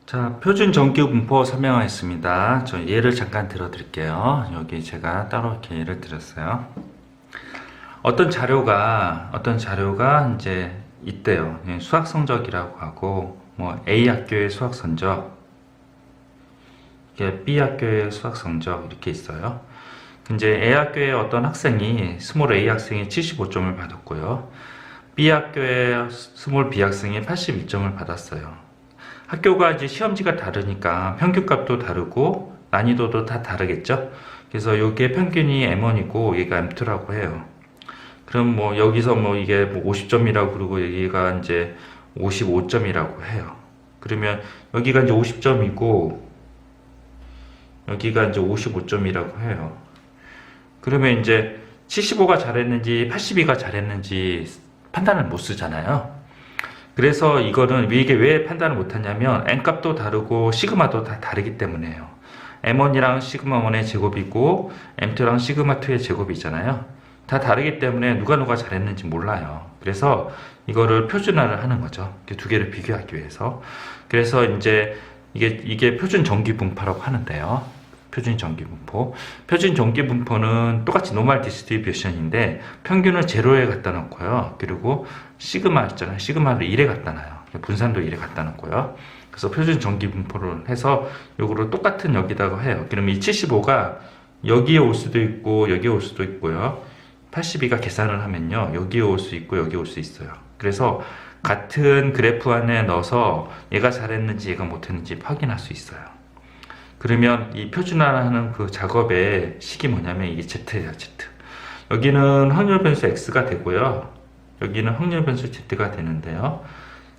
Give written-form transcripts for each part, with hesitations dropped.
자, 표준 정규 분포 설명하겠습니다. 저 예를 잠깐 들어드릴게요. 여기 제가 따로 이렇게 예를 들었어요. 어떤 자료가 이제 있대요. 수학 성적이라고 하고, 뭐 A 학교의 수학 성적, 이게 B 학교의 수학 성적 이렇게 있어요. 이제 A 학교의 어떤 학생이 스몰 A 학생이 75점을 받았고요. B 학교의 스몰 B 학생이 82점을 받았어요. 학교가 이제 시험지가 다르니까 평균값도 다르고 난이도도 다 다르겠죠. 그래서 요게 평균이 M1이고 얘가 M2라고 해요. 그럼 뭐 여기서 뭐 이게 뭐 50점이라고 그러고 여기가 이제 55점이라고 해요. 그러면 여기가 이제 50점이고 여기가 이제 55점이라고 해요. 그러면 이제 75가 잘했는지 82가 잘했는지 판단을 못 쓰잖아요. 그래서 이거는 이게 왜 판단을 못하냐면 n값도 다르고 시그마도 다 다르기 때문에요. m1이랑 시그마1의 제곱이고 m2랑 시그마2의 제곱이잖아요. 다 다르기 때문에 누가 잘했는지 몰라요. 그래서 이거를 표준화를 하는 거죠. 두 개를 비교하기 위해서. 그래서 이제 이게 표준 정기분포라고 하는데요. 표준 정기분포. 표준 정기분포는 똑같이 노멀 디스트리뷰션인데 평균을 제로에 갖다 놓고요. 그리고 시그마 있잖아요. 시그마를 1에 갖다 놔요. 분산도 1에 갖다 놓고요. 그래서 표준 정기분포를 해서 요거를 똑같은 여기다가 해요. 그러면 이 75가 여기에 올 수도 있고 여기에 올 수도 있고요. 82가 계산을 하면요. 여기에 올 수 있고 여기에 올 수 있어요. 그래서 같은 그래프 안에 넣어서 얘가 잘했는지 얘가 못했는지 확인할 수 있어요. 그러면 이 표준화하는 그 작업의 식이 뭐냐면 이게 Z예요, Z. 여기는 확률 변수 X가 되고요. 여기는 확률 변수 Z가 되는데요.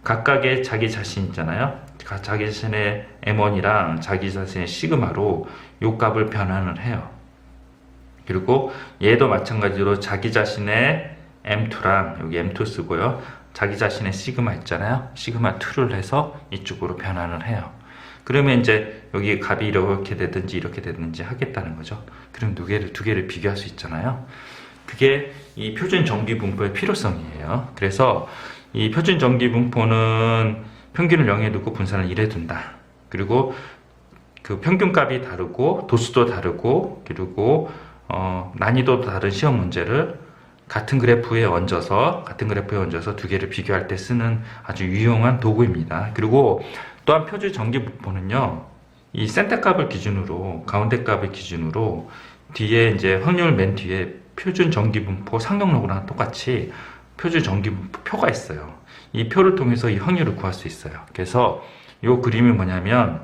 각각의 자기 자신 있잖아요. 자기 자신의 M1이랑 자기 자신의 시그마로 요 값을 변환을 해요. 그리고 얘도 마찬가지로 자기 자신의 M2랑 여기 M2 쓰고요. 자기 자신의 시그마 있잖아요. 시그마 2를 해서 이쪽으로 변환을 해요. 그러면 이제 여기 값이 이렇게 되든지 하겠다는 거죠. 그럼 두 개를 비교할 수 있잖아요. 그게 이 표준 정기분포의 필요성이에요. 그래서 이 표준 정기분포는 평균을 0에 두고 분산을 1에 둔다. 그리고 그 평균값이 다르고 도수도 다르고 그리고 난이도도 다른 시험 문제를 같은 그래프에 얹어서 두 개를 비교할 때 쓰는 아주 유용한 도구입니다. 그리고 또한 표준 정기분포는요, 이 센터 값을 기준으로, 가운데 값을 기준으로, 뒤에 이제 확률 맨 뒤에 표준 정기분포 상용로그랑 똑같이 표준 정기분포 표가 있어요. 이 표를 통해서 이 확률을 구할 수 있어요. 그래서 이 그림이 뭐냐면,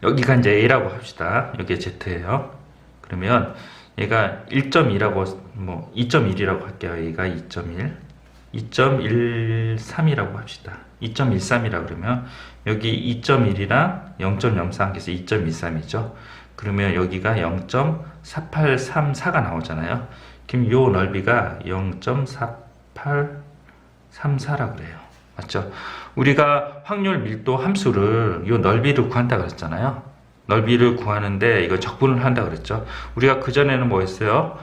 여기가 이제 A라고 합시다. 여기가 Z예요. 그러면 얘가 1.2라고, 뭐, 2.1이라고 할게요. 얘가 2.1. 2.13이라고 합시다. 2.13이라 그러면 여기 2.1이랑 0.03 그래서 2.13이죠. 그러면 여기가 0.4834가 나오잖아요. 그럼 요 넓이가 0.4834라 그래요. 맞죠? 우리가 확률 밀도 함수를 요 넓이를 구한다 그랬잖아요. 넓이를 구하는데 이거 적분을 한다 그랬죠. 우리가 그전에는 뭐 했어요?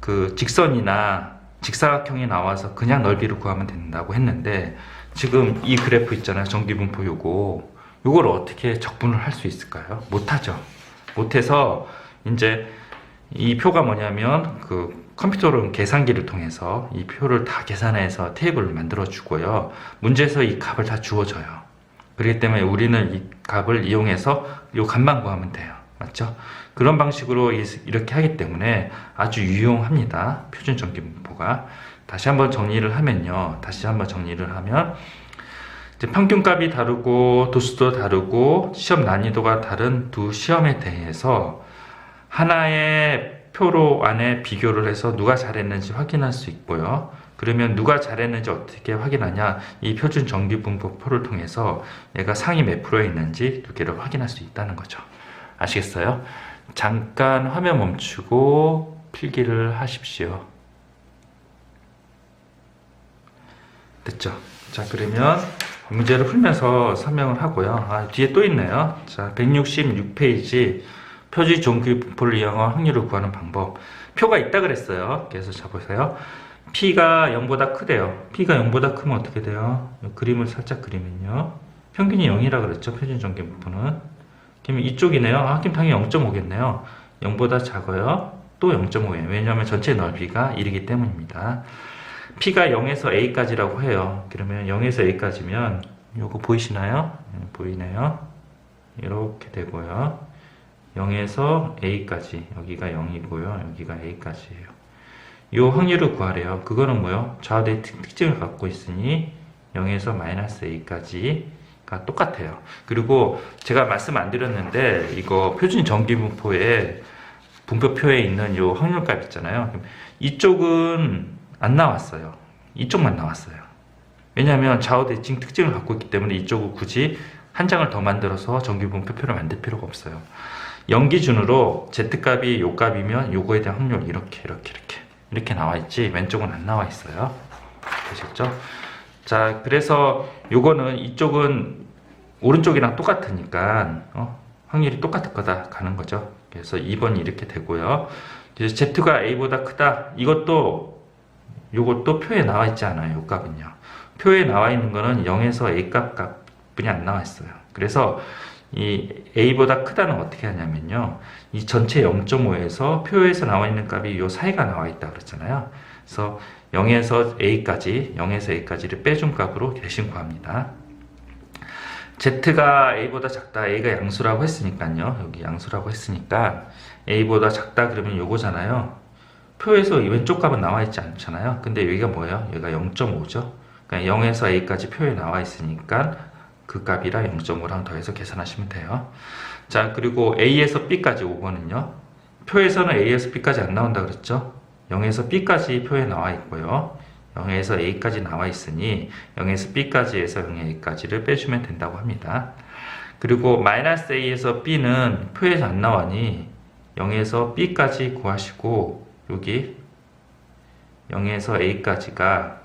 그 직선이나 직사각형이 나와서 그냥 넓이를 구하면 된다고 했는데 지금 이 그래프 있잖아요. 정기분포 요걸 어떻게 적분을 할 수 있을까요? 못하죠. 못해서 이제 이 표가 뭐냐면 그 컴퓨터로 계산기를 통해서 이 표를 다 계산해서 테이블을 만들어 주고요. 문제에서 이 값을 다 주어줘요. 그렇기 때문에 우리는 이 값을 이용해서 요 값만 구하면 돼요. 맞죠? 그런 방식으로 이렇게 하기 때문에 아주 유용합니다. 표준 정기분포가. 다시 한번 정리를 하면 이제 평균값이 다르고 도수도 다르고 시험 난이도가 다른 두 시험에 대해서 하나의 표로 안에 비교를 해서 누가 잘했는지 확인할 수 있고요. 그러면 누가 잘했는지 어떻게 확인하냐? 이 표준 정기분포 표를 통해서 얘가 상위 몇 프로에 있는지 두 개를 확인할 수 있다는 거죠. 아시겠어요? 잠깐 화면 멈추고 필기를 하십시오. 됐죠? 자, 그러면 문제를 풀면서 설명을 하고요. 뒤에 또 있네요. 자, 166페이지 표준 정기분포를 이용한 확률을 구하는 방법. 표가 있다 그랬어요. 그래서 자 보세요. P가 0보다 크대요. P가 0보다 크면 어떻게 돼요? 그림을 살짝 그리면요. 평균이 0이라 그랬죠. 표준 전기분포는. 그러면 이쪽이네요. 그럼 당연히 0.5겠네요. 0보다 작아요. 또 0.5예요. 왜냐하면 전체 넓이가 1이기 때문입니다. P가 0에서 A까지라고 해요. 그러면 0에서 A까지면 요거 보이시나요? 보이네요. 이렇게 되고요. 0에서 A까지, 여기가 0이고요. 여기가 A까지예요. 이 확률을 구하래요. 그거는 뭐요? 좌우대의 특징을 갖고 있으니 0에서 마이너스 A까지가 똑같아요. 그리고 제가 말씀 안 드렸는데 이거 표준 전기분포에 분포표에 있는 이 확률값 있잖아요. 이쪽은 안 나왔어요. 이쪽만 나왔어요. 왜냐하면 좌우대칭 특징을 갖고 있기 때문에 이쪽을 굳이 한 장을 더 만들어서 전기분포표를 만들 필요가 없어요. 0 기준으로 Z값이 요 값이면 요거에 대한 확률 이렇게 나와 있지 왼쪽은 안 나와 있어요. 되셨죠? 자, 그래서 요거는 이쪽은 오른쪽이랑 똑같으니까 확률이 똑같을 거다 가는 거죠. 그래서 2번이 이렇게 되고요. 그래서 Z가 A보다 크다. 요것도 표에 나와 있지 않아요. 요 값은요. 표에 나와 있는 거는 0에서 A 값뿐이 안 나와 있어요. 그래서 이 A보다 크다는 어떻게 하냐면요. 이 전체 0.5에서 표에서 나와 있는 값이 요 사이가 나와 있다 그랬잖아요. 그래서 0에서 A까지를 빼준 값으로 대신 구합니다. Z가 A보다 작다. A가 양수라고 했으니까요. 여기 양수라고 했으니까 A보다 작다 그러면 요거잖아요. 표에서 이 왼쪽 값은 나와 있지 않잖아요. 근데 여기가 뭐예요? 여기가 0.5죠. 그러니까 0에서 A까지 표에 나와 있으니까 그 값이랑 0.5랑 더해서 계산하시면 돼요. 자, 그리고 A에서 B까지 5번은요. 표에서는 A에서 B까지 안 나온다 그랬죠? 0에서 B까지 표에 나와 있고요. 0에서 A까지 나와 있으니 0에서 B까지에서 0에 A까지를 빼주면 된다고 합니다. 그리고 마이너스 A에서 B는 표에서 안 나와니 0에서 B까지 구하시고 여기 0에서 A까지가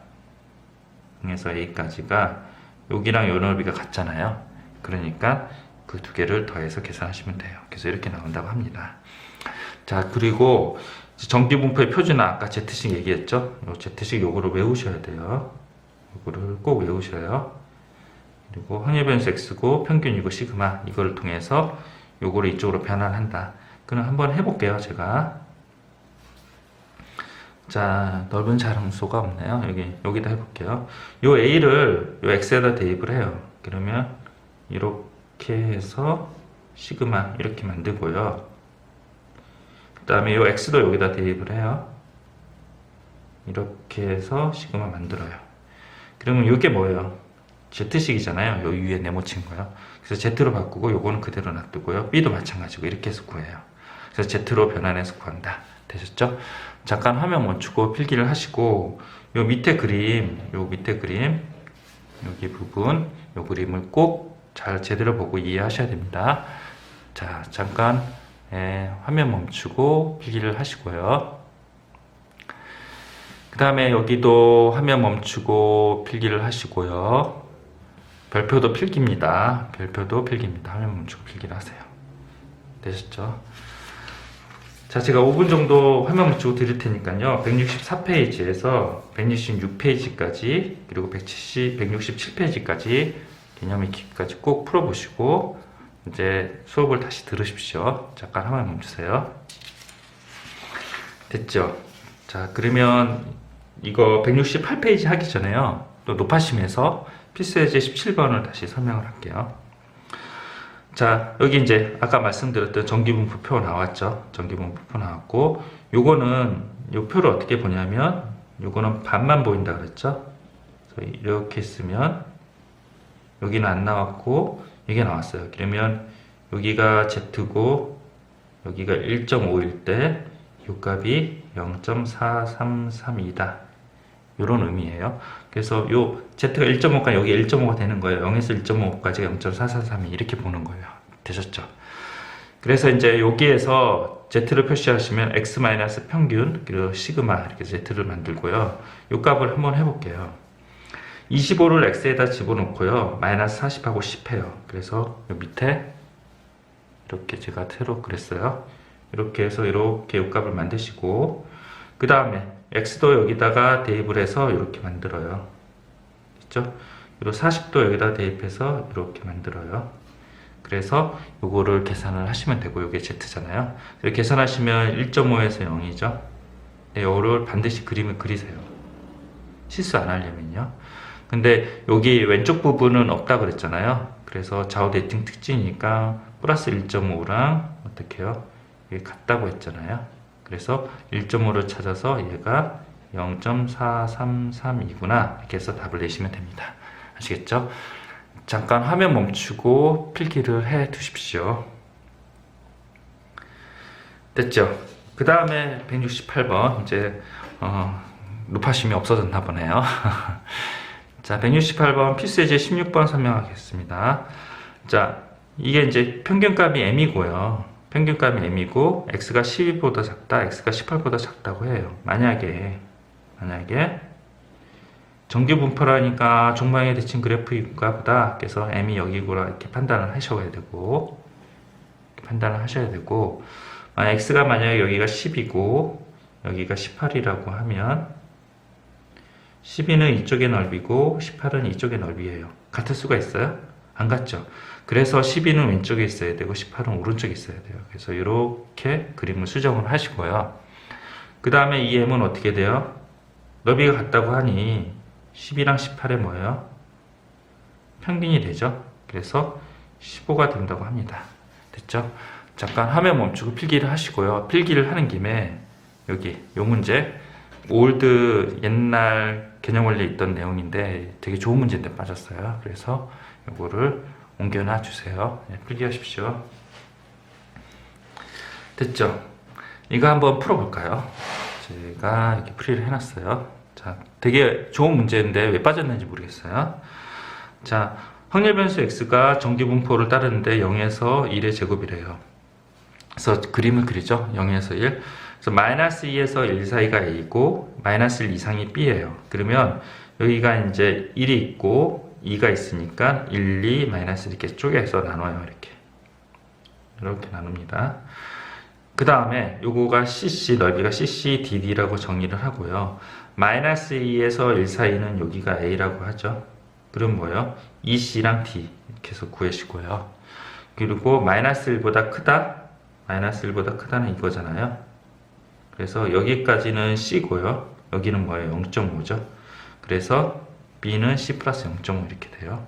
여기랑 요 넓이가 같잖아요. 그러니까 그 두 개를 더해서 계산하시면 돼요. 그래서 이렇게 나온다고 합니다. 자, 그리고 전기분포의 표준은 아까 Z식 얘기했죠. 요 Z식 요거를 외우셔야 돼요. 요거를 꼭 외우셔요. 그리고 확률변수 X고 평균이고 시그마 이거를 통해서 요거를 이쪽으로 변환한다. 그럼 한번 해볼게요. 제가 자, 넓은 자랑수가 없네요. 여기다 해볼게요. 요 A를 요 X에다 대입을 해요. 그러면 이렇게 해서 시그마 이렇게 만들고요. 그 다음에 요 X도 여기다 대입을 해요. 이렇게 해서 시그마 만들어요. 그러면 이게 뭐예요? Z식이잖아요. 요 위에 네모친 거요. 그래서 Z로 바꾸고 요거는 그대로 놔두고요. B도 마찬가지고 이렇게 해서 구해요. 그래서 Z로 변환해서 구한다. 되셨죠? 잠깐 화면 멈추고 필기를 하시고 요 밑에 그림 여기 부분 요 그림을 꼭 잘 제대로 보고 이해하셔야 됩니다. 자, 잠깐 화면 멈추고 필기를 하시고요. 그 다음에 여기도 화면 멈추고 필기를 하시고요. 별표도 필기입니다. 화면 멈추고 필기를 하세요. 되셨죠? 자, 제가 5분 정도 화면 멈추고 드릴 테니까요. 164페이지에서 166페이지까지 그리고 167페이지까지 개념 익히기까지 꼭 풀어보시고 이제 수업을 다시 들으십시오. 잠깐 화면 멈추세요. 됐죠? 자, 그러면 이거 168페이지 하기 전에요. 또 높아심에서 필수예제 17번을 다시 설명을 할게요. 자, 여기 이제 아까 말씀드렸던 전기분포표 나왔죠. 전기분포표 나왔고 요거는 요 표를 어떻게 보냐면 요거는 반만 보인다 그랬죠. 그래서 이렇게 쓰면 여기는 안 나왔고 이게 나왔어요. 그러면 여기가 Z고 여기가 1.5일 때 요 값이 0.4332다. 요런 의미예요. 그래서 요 Z가 1.5가 여기 1.5가 되는 거예요. 0에서 1.5까지가 0.4432 이렇게 보는 거예요. 되셨죠? 그래서 이제 여기에서 Z를 표시하시면 X 마이너스 평균 그리고 시그마 이렇게 Z를 만들고요. 요 값을 한번 해볼게요. 25를 X에다 집어넣고요. 마이너스 40하고 10해요. 그래서 요 밑에 이렇게 제가 새로 그랬어요. 이렇게 해서 이렇게 요 값을 만드시고 그 다음에 X도 여기다가 대입을 해서 이렇게 만들어요. 그렇죠? 그리고 40도 여기다 대입해서 이렇게 만들어요. 그래서 요거를 계산을 하시면 되고, 요게 Z잖아요. 계산하시면 1.5에서 0이죠. 네, 요거를 반드시 그림을 그리세요. 실수 안 하려면요. 근데 여기 왼쪽 부분은 없다 그랬잖아요. 그래서 좌우 대칭 특징이니까 플러스 1.5랑 어떻게 해요? 이게 같다고 했잖아요. 그래서 1.5를 찾아서 얘가 0.433이구나 이렇게 해서 답을 내시면 됩니다. 아시겠죠? 잠깐 화면 멈추고 필기를 해 두십시오. 됐죠? 그 다음에 168번 이제 높아심이 없어졌나 보네요. 자, 168번 필수 예제 16번 설명하겠습니다. 자, 이게 이제 평균값이 m이고요. 평균값이 m이고 x가 12보다 작다, x가 18보다 작다고 해요. 만약에 정규 분포라니까 종방의 대칭 그래프인가보다, 그래서 m이 여기구나 이렇게 판단을 하셔야 되고, x가 만약에 여기가 10이고 여기가 18이라고 하면 12는 이쪽의 넓이고 18은 이쪽의 넓이에요. 같을 수가 있어요? 안 같죠? 그래서 12는 왼쪽에 있어야 되고 18은 오른쪽에 있어야 돼요. 그래서 이렇게 그림을 수정을 하시고요. 그 다음에 이 m은 어떻게 돼요? 넓이가 같다고 하니 12랑 18에 뭐예요? 평균이 되죠? 그래서 15가 된다고 합니다. 됐죠? 잠깐 화면 멈추고 필기를 하시고요. 필기를 하는 김에 여기 요 문제 올드 옛날 개념 원리에 있던 내용인데 되게 좋은 문제인데 빠졌어요. 그래서 요거를 옮겨놔 주세요. 네, 필기하십시오. 됐죠? 이거 한번 풀어볼까요? 제가 이렇게 풀이를 해놨어요. 자, 되게 좋은 문제인데 왜 빠졌는지 모르겠어요. 자, 확률 변수 x가 정규 분포를 따르는데 0에서 1의 제곱이래요. 그래서 그림을 그리죠. 0에서 1. 그래서 마이너스 2에서 1 사이가 a고 마이너스 1 이상이 b예요. 그러면 여기가 이제 1이 있고 2가 있으니까 1, 2, 마이너스 이렇게 쪼개서 나눠요. 이렇게 나눕니다. 그 다음에 요거가 cc, 넓이가 cc, dd라고 정의를 하고요. 마이너스 2에서 1 사이는 여기가 a라고 하죠. 그럼 뭐예요? ec랑 d 이렇게 해서 구하시고요. 그리고 마이너스 1보다 크다? 마이너스 1보다 크다는 이거잖아요. 그래서 여기까지는 c고요. 여기는 뭐예요? 0.5죠. 그래서 b는 c 플러스 0.5 이렇게 돼요.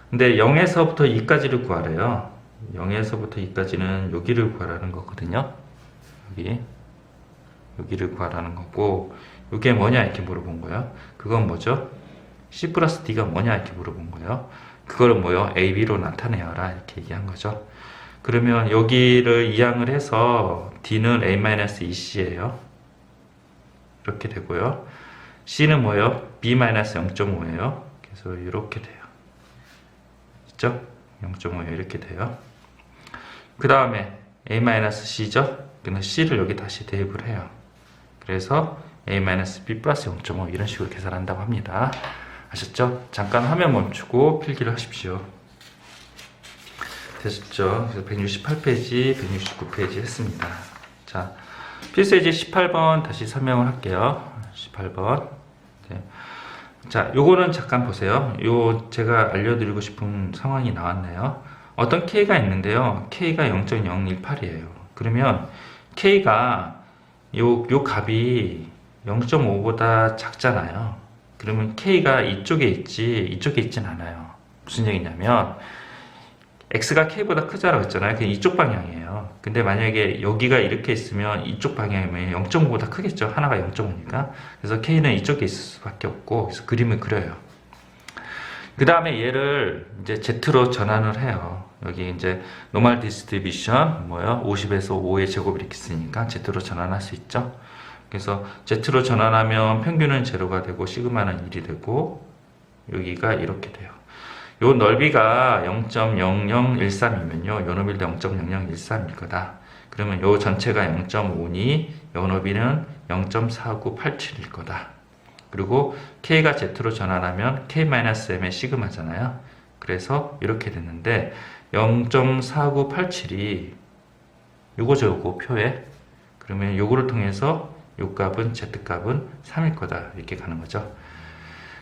근데 0에서부터 2까지를 구하래요. 0에서부터 2까지는 여기를 구하라는 거거든요. 여기를 구하라는 거고, 이게 뭐냐 이렇게 물어본 거예요. 그건 뭐죠? c 플러스 d가 뭐냐 이렇게 물어본 거예요. 그거를 뭐요? a, b로 나타내어라 이렇게 얘기한 거죠. 그러면 여기를 이항을 해서 d는 a-2c예요. 이렇게 되고요. c는 뭐예요? b-0.5예요. 그래서 이렇게 돼요. 있죠? 0.5 이렇게 돼요. 그 다음에 a-c죠? 그러면 c를 여기 다시 대입을 해요. 그래서 a-b 플러스 0.5 이런 식으로 계산한다고 합니다. 아셨죠? 잠깐 화면 멈추고 필기를 하십시오. 되셨죠? 그래서 168페이지, 169페이지 했습니다. 자, 필수 예제 18번 다시 설명을 할게요. 18번. 네. 자, 요거는 잠깐 보세요. 요 제가 알려드리고 싶은 상황이 나왔네요. 어떤 K가 있는데요. K가 0.018이에요. 그러면 K가 요 값이 0.5보다 작잖아요. 그러면 K가 이쪽에 있지, 이쪽에 있진 않아요. 무슨 얘기냐면, X가 K보다 크다라고 했잖아요. 그냥 이쪽 방향이에요. 근데 만약에 여기가 이렇게 있으면 이쪽 방향이면 0.5보다 크겠죠. 하나가 0.5니까. 그래서 K는 이쪽에 있을 수밖에 없고, 그래서 그림을 그려요. 그 다음에 얘를 이제 Z로 전환을 해요. 여기 이제 노멀 디스트리뷰션, 50에서 5의 제곱 이렇게 쓰니까 Z로 전환할 수 있죠. 그래서 Z로 전환하면 평균은 제로가 되고, 시그마는 1이 되고, 여기가 이렇게 돼요. 요 넓이가 0.0013이면요. 요 넓이도 0.0013일 거다. 그러면 요 전체가 0.5니 요 넓이는 0.4987일 거다. 그리고 K가 Z로 전환하면 K-M의 시그마잖아요. 그래서 이렇게 됐는데 0.4987이 요거죠, 요거 표에. 그러면 요거를 통해서 요 값은 Z 값은 3일 거다. 이렇게 가는 거죠.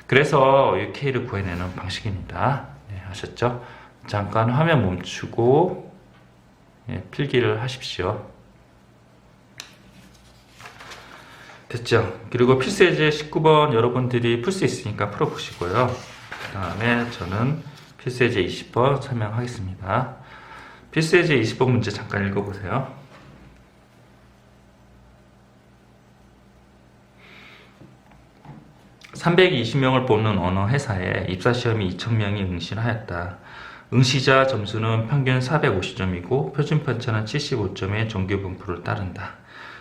그래서 이 K를 구해내는 방식입니다. 네, 아셨죠? 잠깐 화면 멈추고 필기를 하십시오. 됐죠? 그리고 필수예제 19번 여러분들이 풀 수 있으니까 풀어보시고요. 그 다음에 저는 필수예제 20번 설명하겠습니다. 필수예제 20번 문제 잠깐 읽어보세요. (320명을) 뽑는 어느 회사에 입사시험이 2,000명이 응시하였다. 응시자 점수는 평균 450점이고 표준 편차는 75점의 정규 분포를 따른다.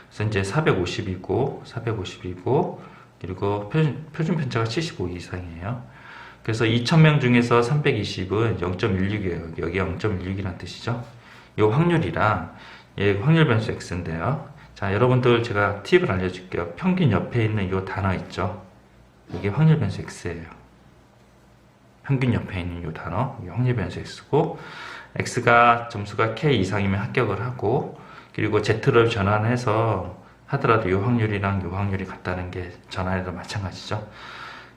그래서 이제 450이고 그리고 표준 편차가 75 이상이에요. 그래서 2,000명 중에서 320은 0.16이에요. 여기 0.16이란 뜻이죠. 이 확률이랑 확률 변수 x인데요. 자, 여러분들 제가 팁을 알려줄게요. 평균 옆에 있는 이 단어 있죠. 이게 확률 변수 x예요. 평균 옆에 있는 이 단어, 이게 확률 변수 x고, x가 점수가 k 이상이면 합격을 하고, 그리고 z를 전환해서 하더라도 이 확률이랑 이 확률이 같다는 게 전환해도 마찬가지죠.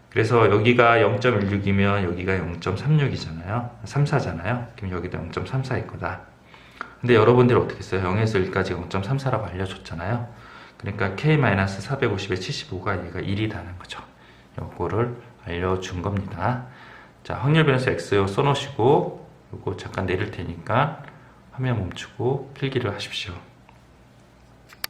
그래서 여기가 0.16이면 여기가 0.36이잖아요. 34잖아요. 그럼 여기도 0.34일 거다. 근데 여러분들이 어떻게 했어요? 0에서 1까지 0.34라고 알려줬잖아요. 그러니까 k-450의 75가 얘가 1이라는 거죠. 요거를 알려준 겁니다. 자, 확률 변수 x 써놓으시고 요거 잠깐 내릴 테니까 화면 멈추고 필기를 하십시오.